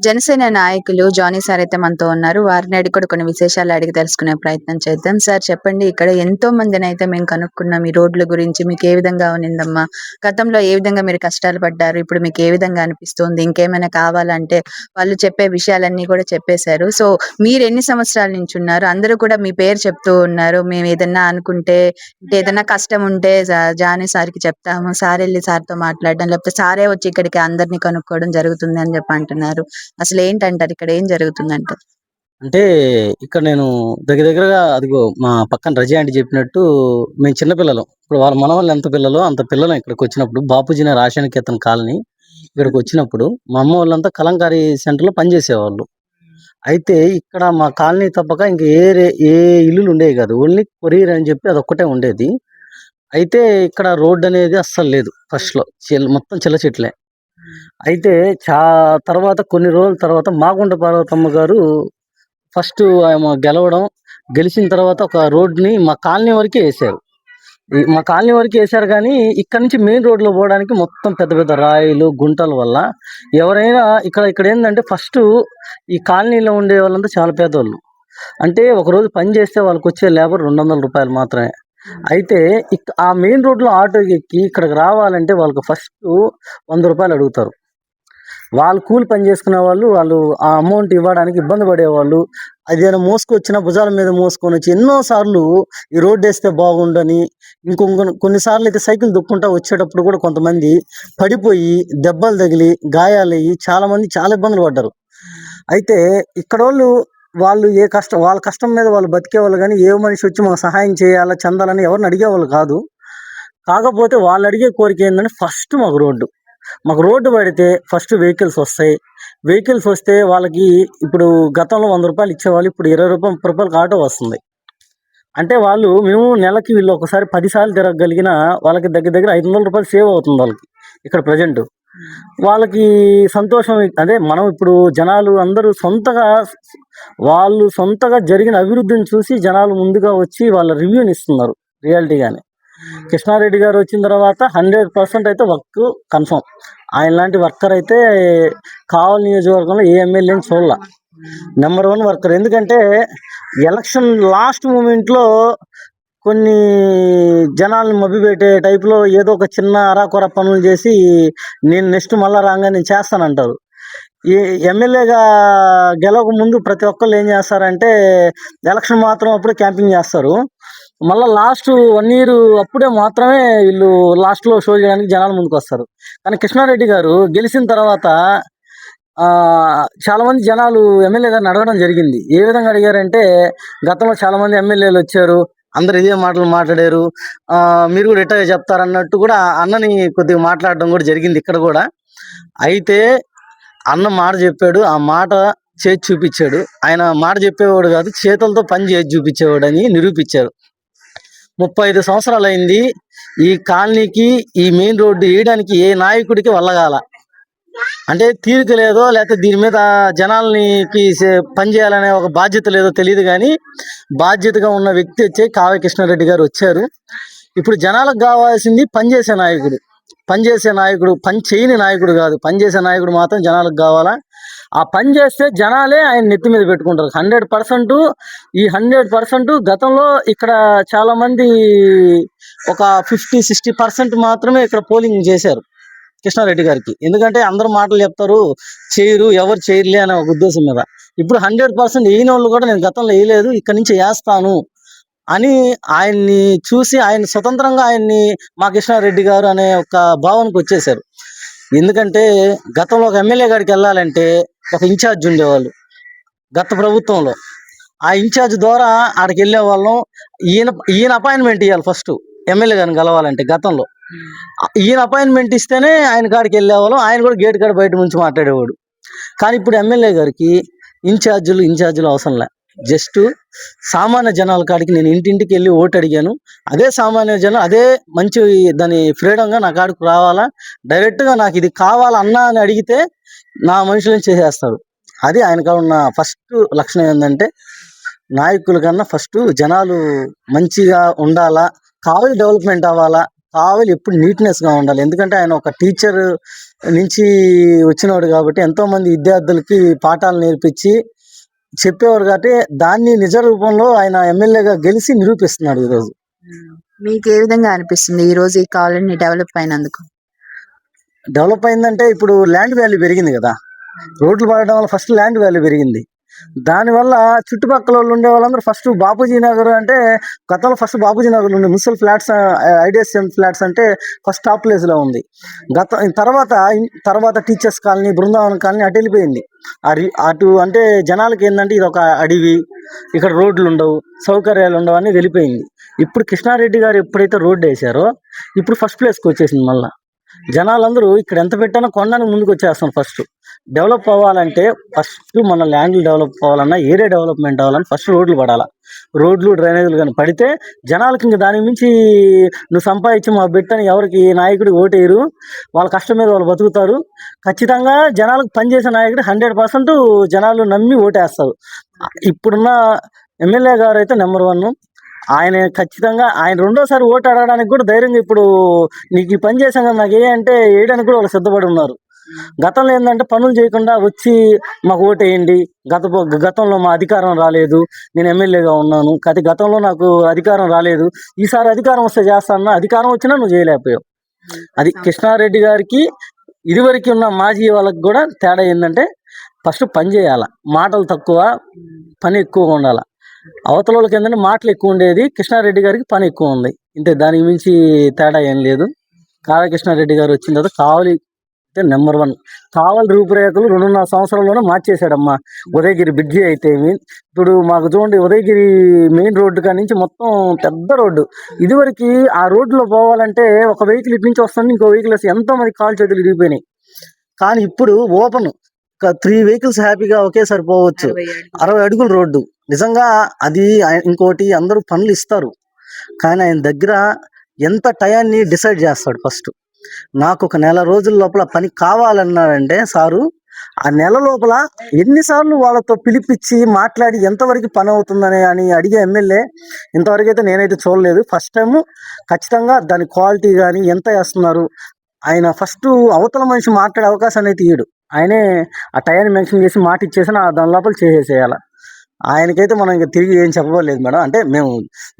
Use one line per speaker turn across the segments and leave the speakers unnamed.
జనసేన నాయకులు Johnny sir అయితే మనతో ఉన్నారు. వారిని అడిగి కూడా కొన్ని విశేషాలు అడిగి తెలుసుకునే ప్రయత్నం చేద్దాం. సార్ చెప్పండి, ఇక్కడ ఎంతో మందినైతే మేము కనుక్కున్నాం ఈ రోడ్ల గురించి. మీకు ఏ విధంగా ఉన్నిందమ్మా? గతంలో ఏ విధంగా మీరు కష్టాలు పడ్డారు? ఇప్పుడు మీకు ఏ విధంగా అనిపిస్తుంది? ఇంకేమైనా కావాలంటే వాళ్ళు చెప్పే విషయాలన్నీ కూడా చెప్పేశారు. సో, మీరు ఎన్ని సంవత్సరాల నుంచి ఉన్నారు? అందరూ కూడా మీ పేరు చెప్తూ ఉన్నారు. మేము ఏదన్నా అనుకుంటే, అంటే ఏదన్నా కష్టం ఉంటే జానీ సార్‌కి చెప్తాము. సార్ ఎళ్లి సార్‌తో మాట్లాడడం, లేకపోతే సారే వచ్చి ఇక్కడికి అందరిని కనుక్కోవడం జరుగుతుంది అని చెప్పి అంటున్నారు. అసలేంటంటారు? ఇక్కడ ఏం జరుగుతుందంటారు?
అంటే ఇక్కడ నేను దగ్గరగా అదిగో మా పక్కన రజీ ఆంటీ చెప్పినట్టు మేము చిన్న పిల్లలం. ఇప్పుడు వాళ్ళ మనవళ్ళు ఎంత పిల్లలో అంత పిల్లలం ఇక్కడికొచ్చినప్పుడు. బాపూజీ నగర్ ఆశానికేతన్ కాలనీ ఇక్కడికొచ్చినప్పుడు మా అమ్మ వాళ్ళంతా కలంకారీ సెంటర్‌లో పనిచేసేవాళ్ళు. అయితే ఇక్కడ మా కాలనీ తప్పక ఇంక ఏ ఇల్లులు ఉండేవి కాదు. ఓన్లీ కొరియర్ అని చెప్పి అదొక్కటే ఉండేది. అయితే ఇక్కడ రోడ్డనేది అస్సలు లేదు ఫస్ట్‌లో. మొత్తం చిల్ల చెట్లే. అయితే తర్వాత కొన్ని రోజుల తర్వాత మాగుంట పార్వతమ్మ గారు ఫస్ట్ ఆమె గెలిచిన తర్వాత ఒక రోడ్‌ని మా కాలనీ వరకే ఏశారు. మా కాలనీ వరకే ఏశారు గానీ, ఇక్కడి నుంచి మెయిన్ రోడ్‌లో పోవడానికి మొత్తం పెద్ద పెద్ద రాయిలు, గుంటల వల్ల ఎవరైనా ఇక్కడేందంటే ఫస్టు ఈ కాలనీలో ఉండే వాళ్ళంతా చాలా పేదోళ్ళు. అంటే ఒకరోజు పని చేస్తే వాళ్ళకొచ్చే లేబర్ రూ. 200 మాత్రమే. అయితే ఆ మెయిన్ రోడ్‌లో ఆటో ఎక్కి ఇక్కడికి రావాలంటే వాళ్ళకి ఫస్టు రూ. 100 అడుగుతారు. వాళ్ళు కూలి పని చేసుకునే వాళ్ళు ఆ అమౌంట్ ఇవ్వడానికి ఇబ్బంది పడేవాళ్ళు. అదేనా మోసుకొచ్చినా భుజాల మీద మోసుకొనొచ్చి ఎన్నో సార్లు ఈ రోడ్డేస్తే బాగుండని, కొన్ని సార్లయితే సైకిల్ తొక్కుంటా వచ్చేటప్పుడు కూడా కొంతమంది పడిపోయి, దెబ్బలు తగిలి, గాయాలయ్యి చాలామంది చాలా ఇబ్బందులు పడ్డారు. అయితే ఇక్కడోళ్ళు వాళ్ళు వాళ్ళ కష్టం మీద వాళ్ళు బతికేవాళ్ళు గానీ, ఏ మనిషి వచ్చి మాకు సహాయం చేయాలా, చెందాలని ఎవరిని అడిగేవాళ్ళు కాదు. కాకపోతే వాళ్ళు అడిగే కోరిక ఏందంటే ఫస్ట్ మాకు రోడ్డు పడితే ఫస్ట్ వెహికల్స్ వస్తాయి. వెహికల్స్ వస్తే వాళ్ళకి ఇప్పుడు గతంలో రూ. 100 ఇచ్చేవాళ్ళు. ఇప్పుడు రూ. 20, రూ. 30 ఆటో వస్తుంది. అంటే మేము నెలకి వీళ్ళు ఒకసారి 10 సార్లు తిరగగలిగినా వాళ్ళకి దగ్గర దగ్గర రూ. 500 సేవ్ అవుతుంది వాళ్ళకి. ఇక్కడ ప్రెజెంట్. వాళ్ళకి సంతోషం. అదే మనం ఇప్పుడు జనాలు అందరూ వాళ్ళు సొంతగా జరిగిన అభివృద్ధిని చూసి జనాలు ముందుగా వచ్చి వాళ్ళ రివ్యూని ఇస్తున్నారు రియాలిటీగానే. కృష్ణారెడ్డి గారు వచ్చిన తర్వాత 100% అయితే వర్క్ కన్ఫర్మ్. ఆయన లాంటి వర్కర్ అయితే కావలి నియోజకవర్గంలో ఏ ఎమ్మెల్యేని చూడాల. Number 1 worker. ఎందుకంటే ఎలక్షన్ లాస్ట్ మూమెంట్లో కొన్ని జనాల్ని మభ్యపెట్టే టైప్లో ఏదో ఒక చిన్న అరాకొర పనులు చేసి నేను నెక్స్ట్ మళ్ళా రాగా నేను చేస్తానంటారు. ఈ ఎమ్మెల్యేగా గెలవక ముందు ప్రతి ఒక్కళ్ళు ఏం చేస్తారంటే ఎలక్షన్ మాత్రం అప్పుడే క్యాంపింగ్ చేస్తారు. మళ్ళీ లాస్ట్ 1 ఇయర్ అప్పుడే మాత్రమే వీళ్ళు లాస్ట్లో షో చేయడానికి జనాలు ముందుకు వస్తారు. కానీ కృష్ణారెడ్డి గారు గెలిచిన తర్వాత చాలామంది జనాలు ఎమ్మెల్యే గారిని అడగడం జరిగింది. ఏ విధంగా అడిగారంటే, గతంలో చాలామంది ఎమ్మెల్యేలు వచ్చారు, అందరు ఇదే మాటలు మాట్లాడారు, మీరు కూడా ఇట్టాగే చెప్తారన్నట్టు కూడా అన్నని కొద్దిగా మాట్లాడడం కూడా జరిగింది ఇక్కడ కూడా. అయితే అన్న మాట చెప్పాడు, ఆ మాట చేసి చూపించాడు. ఆయన మాట చెప్పేవాడు కాదు, చేతులతో పని చేసి చూపించేవాడు అని నిరూపించారు. 35 సంవత్సరాలు అయింది ఈ కాలనీకి ఈ మెయిన్ రోడ్డు వేయడానికి ఏ నాయకుడికి వల్లగాల. అంటే తీరిక లేదో లేకపోతే దీని మీద జనాలకి పని చేయాలనే ఒక బాధ్యత లేదో తెలియదు కానీ బాధ్యతగా ఉన్న వ్యక్తి వచ్చే కావ్య కృష్ణారెడ్డి గారు వచ్చారు. ఇప్పుడు జనాలకు కావాల్సింది పనిచేసే నాయకుడు. పని చేయని నాయకుడు కాదు, పనిచేసే నాయకుడు మాత్రం జనాలకు కావాలా. ఆ పని చేస్తే జనాలే ఆయన నెత్తి మీద పెట్టుకుంటారు 100%. ఈ 100% గతంలో ఇక్కడ చాలామంది ఒక 50-60% మాత్రమే ఇక్కడ పోలింగ్ చేశారు కృష్ణారెడ్డి గారికి. ఎందుకంటే అందరూ మాటలు చెప్తారు, ఎవరు చేయరులే అనే ఒక ఉద్దేశం మీద. ఇప్పుడు 100% వేయని వాళ్ళు కూడా నేను గతంలో వేయలేదు, ఇక్కడ నుంచి వేస్తాను అని ఆయన్ని చూసి ఆయన స్వతంత్రంగా మా కృష్ణారెడ్డి గారు అనే ఒక భావనకు వచ్చేసారు. ఎందుకంటే గతంలో ఒక ఎమ్మెల్యే గారికి వెళ్ళాలంటే ఒక ఇన్ఛార్జ్ ఉండేవాళ్ళు గత ప్రభుత్వంలో. ఆ ఇన్ఛార్జ్ ద్వారా ఆడికి వెళ్ళే వాళ్ళం. ఈయన అపాయింట్మెంట్ ఇవ్వాలి ఫస్ట్ ఎమ్మెల్యే గారిని కలవాలంటే. గతంలో ఈయన అపాయింట్మెంట్ ఇస్తేనే ఆయన కాడికి వెళ్ళేవాళ్ళం. ఆయన కూడా గేట్ కాడ బయట నుంచి మాట్లాడేవాడు. కానీ ఇప్పుడు ఎమ్మెల్యే గారికి ఇన్ఛార్జీలు అవసరం లే. జస్ట్ సామాన్య జనాల కాడికి నేను ఇంటింటికి వెళ్ళి ఓటు అడిగాను, అదే సామాన్య జనం అదే మంచి దాని ఫ్రీడంగా నా కాడికి రావాలా, డైరెక్ట్గా నాకు ఇది కావాలన్నా అని అడిగితే నా మనుషులను చేసేస్తాడు. అది ఆయనకు ఉన్న ఫస్ట్ లక్షణం ఏంటంటే, నాయకుల కన్నా ఫస్ట్ జనాలు మంచిగా ఉండాలా, కావాలి డెవలప్మెంట్ అవ్వాలా, కావాలి ఎప్పుడు నీట్నెస్గా ఉండాలి. ఎందుకంటే ఆయన ఒక టీచర్ నుంచి వచ్చినవాడు కాబట్టి ఎంతో మంది విద్యార్థులకి పాఠాలు నేర్పించి చెప్పేవారు కాబట్టి దాన్ని నిజ రూపంలో ఆయన ఎమ్మెల్యేగా గెలిచి నిరూపిస్తున్నాడు ఈరోజు.
మీకు ఏ విధంగా అనిపిస్తుంది ఈ రోజు ఈ కాలనీ డెవలప్ అయినందుకు?
డెవలప్ అయిందంటే ఇప్పుడు ల్యాండ్ వాల్యూ పెరిగింది కదా, రోడ్లు పడడం వల్ల ఫస్ట్ ల్యాండ్ వాల్యూ పెరిగింది. దానివల్ల చుట్టుపక్కల వాళ్ళు ఉండే వాళ్ళందరూ ఫస్ట్ బాపూజీ నగర్ అంటే గతంలో ఫస్ట్ బాపూజీ నగర్ ఉండే మున్సిపల్ ఫ్లాట్స్ ఐడిఎస్ఎం ఫ్లాట్స్ అంటే ఫస్ట్ టాప్ ప్లేస్లో ఉంది. తర్వాత టీచర్స్ కాలనీ, బృందావనం కాలనీ అటు వెళ్ళిపోయింది. అటు అంటే జనాలకి ఏంటంటే ఇది ఒక అడవి, ఇక్కడ రోడ్లు ఉండవు, సౌకర్యాలు ఉండవు అని వెళ్ళిపోయింది. ఇప్పుడు కృష్ణారెడ్డి గారు ఎప్పుడైతే రోడ్డు వేశారో ఇప్పుడు ఫస్ట్ ప్లేస్కి వచ్చేసింది. మళ్ళీ జనాలందరూ ఇక్కడ ఎంత పెట్టానో కొనడానికి ముందుకు వచ్చేస్తాం. ఫస్ట్ డెవలప్ అవ్వాలంటే ఫస్ట్ మన ల్యాండ్లు డెవలప్ అవ్వాలన్నా, ఏరియా డెవలప్మెంట్ అవ్వాలన్నా ఫస్ట్ రోడ్లు పడాలా. రోడ్లు డ్రైనేజీలు కానీ పడితే జనాలకి ఇంక దాని మించి నువ్వు సంపాదించి మా బిడ్డని ఎవరికి నాయకుడికి ఓటేయరు, వాళ్ళ కష్టం మీద వాళ్ళు బతుకుతారు. ఖచ్చితంగా జనాలకు పనిచేసే నాయకుడు 100% జనాలు నమ్మి ఓటేస్తారు. ఇప్పుడున్న ఎమ్మెల్యే గారు అయితే నెంబర్ 1. ఆయన ఖచ్చితంగా ఆయన రెండోసారి ఓటు అడగడానికి కూడా ధైర్యంగా ఇప్పుడు నీకు ఈ పని చేశాం కదా నాకు ఏ అంటే వేయడానికి కూడా వాళ్ళు సిద్ధపడి ఉన్నారు. గతంలో ఏంటంటే పనులు చేయకుండా వచ్చి మాకు ఓటు వేయండి, గతంలో మా అధికారం రాలేదు, నేను ఎమ్మెల్యేగా ఉన్నాను కానీ గతంలో నాకు అధికారం రాలేదు, ఈసారి అధికారం వస్తే చేస్తాను, అధికారం వచ్చినా నువ్వు చేయలేకపోయావు. అది కృష్ణారెడ్డి గారికి ఇదివరకు ఉన్న మాజీ వాళ్ళకి కూడా తేడా ఏంటంటే ఫస్ట్ పని చేయాల, మాటలు తక్కువ పని ఎక్కువగా ఉండాలి. అవతల వాళ్ళకి ఏంటంటే మాటలు ఎక్కువ ఉండేది, కృష్ణారెడ్డి గారికి పని ఎక్కువ ఉంది. ఇంతే, దానికి మించి తేడా ఏం లేదు. కృష్ణారెడ్డి గారు వచ్చిన తర్వాత కావలి అయితే నెంబర్ 1. కావలి రూపురేఖలు 2.5 సంవత్సరాల్లోనే మార్చేశాడమ్మా. ఉదయగిరి బ్రిడ్జి అయితే ఇప్పుడు మాకు చూడండి, ఉదయగిరి మెయిన్ రోడ్డు కాడి నుంచి మొత్తం పెద్ద రోడ్డు. ఇదివరకు ఆ రోడ్లో పోవాలంటే ఒక వెహికల్ ఇటు నుంచి వస్తుంది, ఇంకో వెహికల్ వస్తే ఎంతో మంది కాలు చేతులు ఇరిగిపోయినాయి. కానీ ఇప్పుడు ఓపెన్ 3 వెహికల్స్ హ్యాపీగా ఒకేసారి పోవచ్చు. 60 అడుగుల రోడ్డు. నిజంగా అది ఇంకోటి అందరూ పనులు ఇస్తారు కానీ ఆయన దగ్గర ఎంత టయాన్ని డిసైడ్ చేస్తాడు. ఫస్ట్ నాకు ఒక నెల రోజుల లోపల పని కావాలన్నాడంటే సారు, ఆ నెల లోపల ఎన్నిసార్లు వాళ్ళతో పిలిపించి మాట్లాడి ఎంతవరకు పని అవుతుందని అని అడిగే ఎమ్మెల్యే ఇంతవరకు అయితే నేనైతే చూడలేదు. ఫస్ట్ టైం ఖచ్చితంగా దాని క్వాలిటీ కానీ ఎంత వేస్తున్నారు, ఆయన ఫస్ట్ అవతల మనిషి మాట్లాడే అవకాశాన్ని అయితే ఇయ్యడు. ఆయనే ఆ టయాన్ని మెన్షన్ చేసి మాట ఇచ్చేసిన దాని లోపల చేసేసేయాలి. ఆయనకైతే మనం ఇంకా తిరిగి ఏం చెప్పలేదు మేడం. అంటే మేము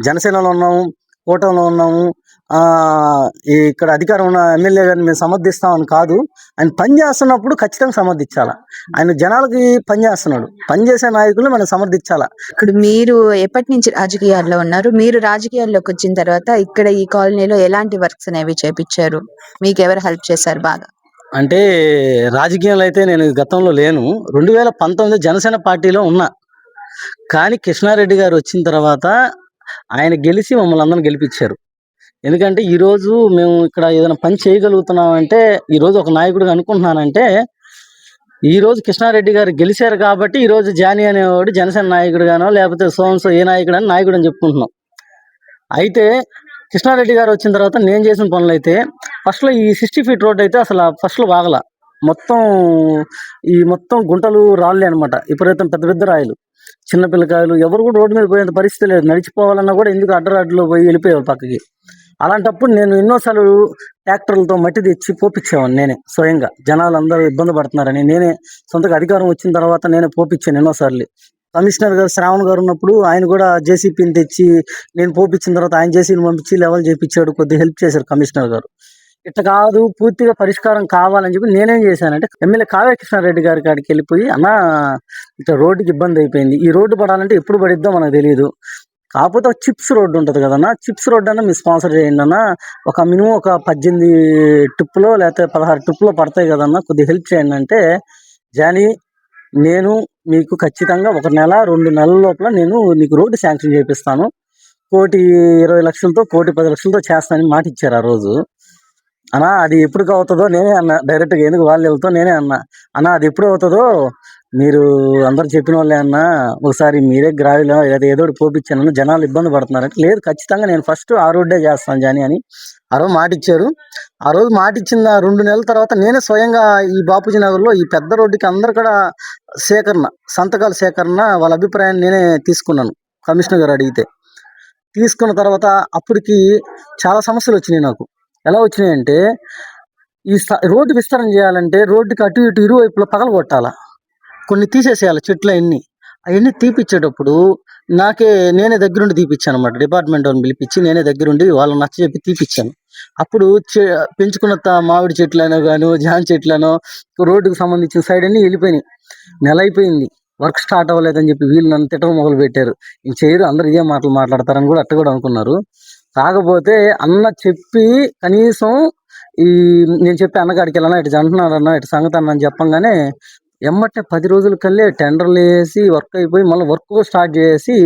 జనసేనలో ఉన్నాము, కూటమిలో ఉన్నాము, ఇక్కడ అధికారం ఉన్న ఎమ్మెల్యే గారిని మేము సమర్థిస్తామని కాదు, ఆయన పని చేస్తున్నప్పుడు ఖచ్చితంగా సమర్థించాలి. ఆయన జనాలకి పని చేస్తున్నాడు, పని చేసే నాయకులు మనం సమర్థించాలా.
ఇప్పుడు మీరు ఎప్పటి నుంచి రాజకీయాల్లో ఉన్నారు? మీరు రాజకీయాల్లోకి వచ్చిన తర్వాత ఇక్కడ ఈ కాలనీలో ఎలాంటి వర్క్స్ అనేవి చేపించారు? మీకు ఎవరు హెల్ప్ చేశారు బాగా?
అంటే రాజకీయాలు అయితే నేను గతంలో లేను, 2019 జనసేన పార్టీలో ఉన్నా. కానీ కృష్ణారెడ్డి గారు వచ్చిన తర్వాత ఆయన గెలిచి మమ్మల్ని అందరం గెలిపించారు. ఎందుకంటే ఈరోజు మేము ఇక్కడ ఏదైనా పని చేయగలుగుతున్నాం అంటే, ఈరోజు ఒక నాయకుడిగా అనుకుంటున్నానంటే ఈరోజు కృష్ణారెడ్డి గారు గెలిచారు కాబట్టి ఈరోజు జానీ అనేవాడు జనసేన నాయకుడిగానో లేకపోతే సోన్సో ఏ నాయకుడు అని నాయకుడు అని చెప్పుకుంటున్నాం. అయితే కృష్ణారెడ్డి గారు వచ్చిన తర్వాత నేను చేసిన పనులు అయితే ఫస్ట్లో ఈ 60 ఫీట్ రోడ్ అయితే అసలు ఫస్ట్లో బాగల, మొత్తం గుంటలు రాళ్ళే అనమాట, విపరీతం పెద్ద పెద్ద రాయలు, చిన్న పిల్లకాయలు ఎవరు కూడా రోడ్డు మీద పోయేంత పరిస్థితి లేదు. నడిచిపోవాలన్నా కూడా ఎందుకు అడ్డరాడ్లో పోయి వెళ్ళిపోయారు పక్కకి. అలాంటప్పుడు నేను ఎన్నోసార్లు ట్రాక్టర్లతో మట్టి తెచ్చి పోపించేవాడిని నేనే స్వయంగా. జనాలు అందరూ ఇబ్బంది పడుతున్నారని నేనే సొంతగా అధికారం వచ్చిన తర్వాత నేనే పోపించాను ఎన్నోసార్లు. కమిషనర్ గారు శ్రావణ్ గారు ఉన్నప్పుడు ఆయన కూడా జేసీపీని తెచ్చి నేను పోపించిన తర్వాత ఆయన జేసీని పంపించి లెవెల్ చేయించాడు, కొద్దిగా హెల్ప్ చేశారు కమిషనర్ గారు. ఇట్లా కాదు, పూర్తిగా పరిష్కారం కావాలని చెప్పి నేనేం చేశానంటే ఎమ్మెల్యే కావ్య కృష్ణారెడ్డి గారి కాడికి వెళ్ళిపోయి, అన్న ఇట్లా రోడ్డుకి ఇబ్బంది అయిపోయింది, ఈ రోడ్డు పడాలంటే ఎప్పుడు పడిద్దో మనకు తెలియదు, కాకపోతే చిప్స్ రోడ్డు ఉంటుంది కదన్నా, చిప్స్ రోడ్డు అన్న మీరు స్పాన్సర్ చేయండి అన్న, ఒక మినిమం ఒక 18 ట్రిప్పులో లేకపోతే 16 ట్రిప్పులో పడతాయి కదన్నా, కొద్దిగా హెల్ప్ చేయండి అంటే, జానీ నేను మీకు ఖచ్చితంగా 1 నెల 2 నెలల లోపల నేను నీకు రోడ్డు శాంక్షన్ చేపిస్తాను, 1,20,00,000తో 1,10,00,000తో చేస్తానని మాట ఇచ్చారు ఆ రోజు. అన్నా అది ఎప్పుడు అవుతుందో నేనే అన్నా డైరెక్ట్గా, ఎందుకు వాళ్ళు వెళ్తాం నేనే అన్నా, అన్నా అది ఎప్పుడు అవుతుందో మీరు అందరు చెప్పిన వాళ్ళే అన్నా, ఒకసారి మీరే గ్రావిలో ఏదో పోపించాను, జనాలు ఇబ్బంది పడుతున్నారంటే, లేదు ఖచ్చితంగా నేను ఫస్ట్ ఆ రోడ్డే చేస్తాను జానీ అని ఆ రోజు మాట ఇచ్చారు. ఆ రోజు మాట ఇచ్చిన 2 నెలల తర్వాత నేనే స్వయంగా ఈ బాపూజీ నగర్లో ఈ పెద్ద రోడ్డుకి అందరు కూడా సంతకాల సేకరణ వాళ్ళ అభిప్రాయాన్ని నేనే తీసుకున్నాను. కమిషనర్ గారు అడిగితే తీసుకున్న తర్వాత అప్పటికి చాలా సమస్యలు వచ్చినాయి నాకు. ఎలా వచ్చినాయంటే రోడ్డు విస్తరణ చేయాలంటే రోడ్డుకి అటు ఇటు ఇరువైపులా పగల కొట్టాలా, కొన్ని తీసేసేయాలి చెట్లు అవన్నీ తీపిచ్చేటప్పుడు నేనే దగ్గరుండి తీపిచ్చాను అనమాట. డిపార్ట్మెంట్ వాళ్ళని పిలిపించి నేనే దగ్గరుండి వాళ్ళని నచ్చజెప్పి తీపిచ్చాను. అప్పుడు పెంచుకున్న మామిడి చెట్లనో గాను జామ చెట్లనో రోడ్డుకు సంబంధించిన సైడ్ అన్ని వెళ్ళిపోయినాయి. నెల అయిపోయింది, వర్క్ స్టార్ట్ అవ్వలేదని చెప్పి వీళ్ళు నన్ను తిట్టడం మొదలు పెట్టారు. ఇంక చేయరు, అందరు ఇదే మాటలు మాట్లాడతారని కూడా కూడా అనుకున్నారు. కాకపోతే అన్న చెప్పి కనీసం నేను చెప్పి అన్నగాడికి వెళ్ళనా ఇటు అంటున్నారన్న ఇటు సంగతి అన్న అని చెప్పంగానే ఎమ్మటే 10 రోజుల కల్లే టెండర్లు వేసి వర్క్ అయిపోయి మళ్ళీ వర్క్ స్టార్ట్ చేసి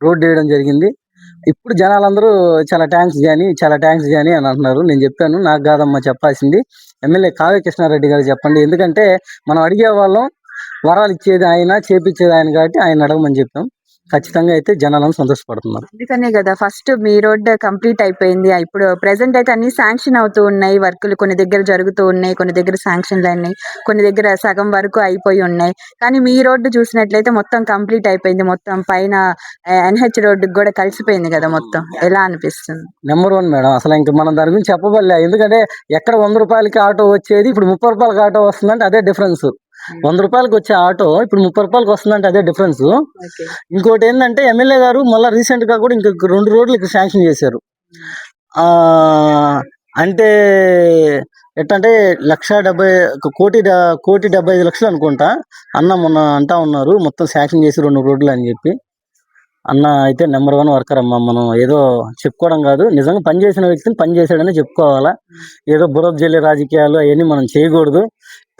రోడ్డు వేయడం జరిగింది. ఇప్పుడు జనాలందరూ చాలా థ్యాంక్స్ జానీ అని అంటున్నారు. నేను చెప్పాను, నాకు కాదమ్మా చెప్పాల్సింది ఎమ్మెల్యే కావ్య కృష్ణారెడ్డి గారు చెప్పండి, ఎందుకంటే మనం అడిగే వాళ్ళం, వరాలు ఇచ్చేది ఆయన, చేపించేది ఆయన కాబట్టి ఆయన అడగమని చెప్పాం. ఖచ్చితంగా అయితే జనాలను సంతోషపడుతున్నారు.
అందుకనే కదా ఫస్ట్ మీ రోడ్ కంప్లీట్ అయిపోయింది. ఇప్పుడు ప్రెసెంట్ అయితే అన్ని శాంక్షన్ అవుతూ ఉన్నాయి, వర్కులు కొన్ని దగ్గర జరుగుతూ ఉన్నాయి, కొన్ని దగ్గర శాంక్షన్లు అయినాయి, కొన్ని దగ్గర సగం వరకు అయిపోయి ఉన్నాయి. కానీ మీ రోడ్డు చూసినట్లయితే మొత్తం కంప్లీట్ అయిపోయింది. మొత్తం పైన ఎన్హెచ్ రోడ్డుకి కూడా కలిసిపోయింది కదా మొత్తం. ఎలా అనిపిస్తుంది?
Number 1 madam. అసలు ఇంక మనం దాని గురించి చెప్పబడలే. ఎందుకంటే ఎక్కడ 100 రూపాయలకి ఆటో వచ్చేది ఇప్పుడు 30 రూపాయలకి ఆటో వస్తుందంటే అదే డిఫరెన్స్. 100 రూపాయలకి వచ్చే ఆటో ఇప్పుడు 30 రూపాయలకి వస్తుందంటే అదే డిఫరెన్స్. ఇంకోటి ఏంటంటే ఎమ్మెల్యే గారు మళ్ళీ రీసెంట్ గా కూడా ఇంక 2 రోడ్లు ఇక్కడ శాంక్షన్ చేశారు. అంటే ఎట్టంటే 1,70,75,00,000 అనుకుంటా అన్న మొన్న అంటా ఉన్నారు, మొత్తం శాంక్షన్ చేసి 2 రోడ్లు అని చెప్పి. అన్న అయితే నెంబర్ 1 వర్కర్ అమ్మ. మనం ఏదో చెప్పుకోవడం కాదు, నిజంగా పనిచేసిన వ్యక్తిని పనిచేసాడని చెప్పుకోవాలా. ఏదో బురద జల్లి రాజకీయాలు అవన్నీ మనం చేయకూడదు.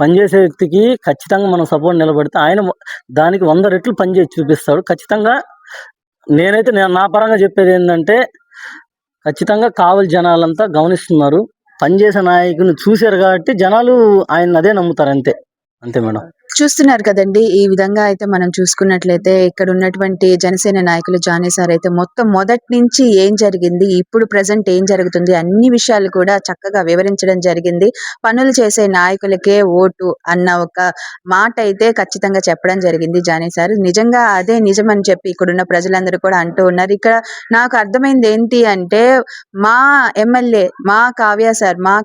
పనిచేసే వ్యక్తికి ఖచ్చితంగా మనం సపోర్ట్ నిలబడితే ఆయన దానికి 100 రెట్లు పనిచేసి చూపిస్తాడు ఖచ్చితంగా. నేనైతే నా పరంగా చెప్పేది ఏంటంటే ఖచ్చితంగా కావలి జనాలంతా గమనిస్తున్నారు, పనిచేసే నాయకుని చూశారు కాబట్టి జనాలు ఆయన అదే నమ్ముతారు. అంతే మేడం.
చూస్తున్నారు కదండి, ఈ విధంగా అయితే మనం చూసుకున్నట్లయితే ఇక్కడ ఉన్నటువంటి జనసేన నాయకులు జానీ సార్ అయితే మొత్తం మొదటి నుంచి ఏం జరిగింది, ఇప్పుడు ప్రజెంట్ ఏం జరుగుతుంది, అన్ని విషయాలు కూడా చక్కగా వివరించడం జరిగింది. పనులు చేసే నాయకులకే ఓటు అన్న ఒక మాట అయితే ఖచ్చితంగా చెప్పడం జరిగింది జానీ సార్. నిజంగా అదే నిజమని చెప్పి ఇక్కడున్న ప్రజలందరూ కూడా అంటూ ఉన్నారు. ఇక్కడ నాకు అర్థమైంది ఏంటి అంటే మా ఎమ్మెల్యే మా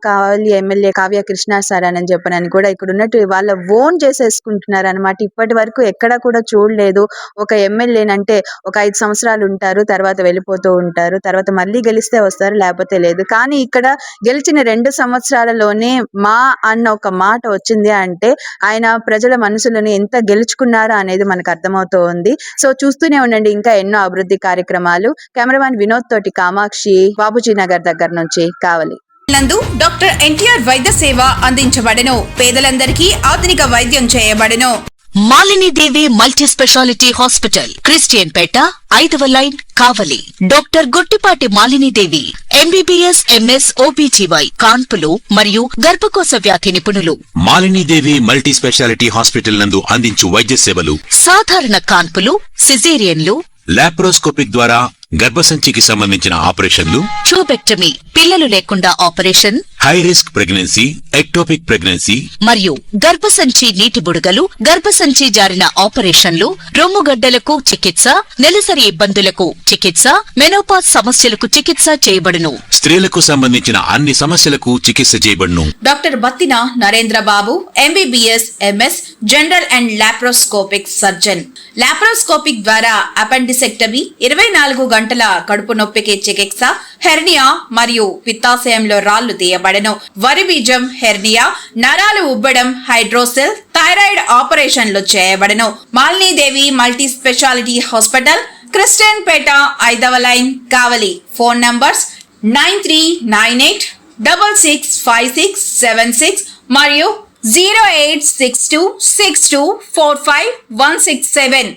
కావలి ఎమ్మెల్యే కావ్య కృష్ణ సార్ అని చెప్పనని కూడా ఇక్కడ ఉన్నట్టు వాళ్ళ ఓన్ చేసేసుకుంటున్నారు అనమాట. ఇప్పటి వరకు ఎక్కడ కూడా చూడలేదు. ఒక ఎమ్మెల్యేనంటే ఒక 5 సంవత్సరాలు ఉంటారు, తర్వాత వెళ్ళిపోతూ ఉంటారు, తర్వాత మళ్ళీ గెలిస్తే వస్తారు, లేకపోతే లేదు. కానీ ఇక్కడ గెలిచిన 2 సంవత్సరాలలోనే మా అన్న ఒక మాట వచ్చింది అంటే ఆయన ప్రజల మనసులను ఎంత గెలుచుకున్నారో అనేది మనకు అర్థమవుతూ ఉంది. సో చూస్తూనే ఉండండి ఇంకా ఎన్నో అభివృద్ధి కార్యక్రమాలు. కెమెరామ్యాన్ వినోద్ తోటి కామాక్షి, బాబుజీ నగర్ దగ్గర నుంచి, కావలి
నందు డాక్టర్ ఎన్టీఆర్ వైద్య సేవ అందించబడెను. పేదలందరికీ ఆధునిక వైద్యం చేయబడెను.
మాలిని దేవి multi speciality hospital, Christian Peta, 5వ లైన్, కావలి. డాక్టర్ గుట్టిపాటి మాలిని దేవి ఎంబీబీఎస్ ఎంఎస్ ఓబీజీవై కాన్పులు మరియు గర్భకోశ వ్యాధి నిపుణులు.
మాలిని దేవి మల్టీ స్పెషాలిటీ హాస్పిటల్ నందు అందించు వైద్య సేవలు:
సాధారణ కాన్పులు, సిజేరియన్లు,
లాప్రోస్కోపిక్ ద్వారా గర్భసంచికి సంబంధించిన ఆపరేషన్లు,
ట్యూబెక్టమీ, పిల్లలు లేకుండా operation,
high risk pregnancy, ectopic pregnancy
మరియు గర్భసంచి నీటి బుడగలు, గర్భసంచి జారిన ఆపరేషన్లు, రొమ్ముగడ్డలకు చికిత్స, నెలసరి ఇబ్బందులకు చికిత్స, మెనోపాజ్ సమస్యలకు చికిత్స చేయబడును.
స్త్రీలకు సంబంధించిన అన్ని సమస్యలకు చికిత్స చేయబడును.
Doctor Battina Narendra Babu MBBS MS general and laparoscopic surgeon. Laparoscopic ద్వారా అపెండిసెక్టమీ, 24 గంటల కడుపు నొప్పికి చికిత్స, హెర్నియా మరియు పిత్తాశయంలో రాళ్లు తీయబడెను. వరి బీజం, హెర్నియా, నరాలు ఉబ్బడం, హైడ్రోసెల్, థైరాయిడ్ ఆపరేషన్లు చేయబడెను. Malinidevi multi speciality hospital, Christian Peta, 5వ లైన్, కావలి. ఫోన్ నంబర్స్ 9398665676 మరియు 08626245167.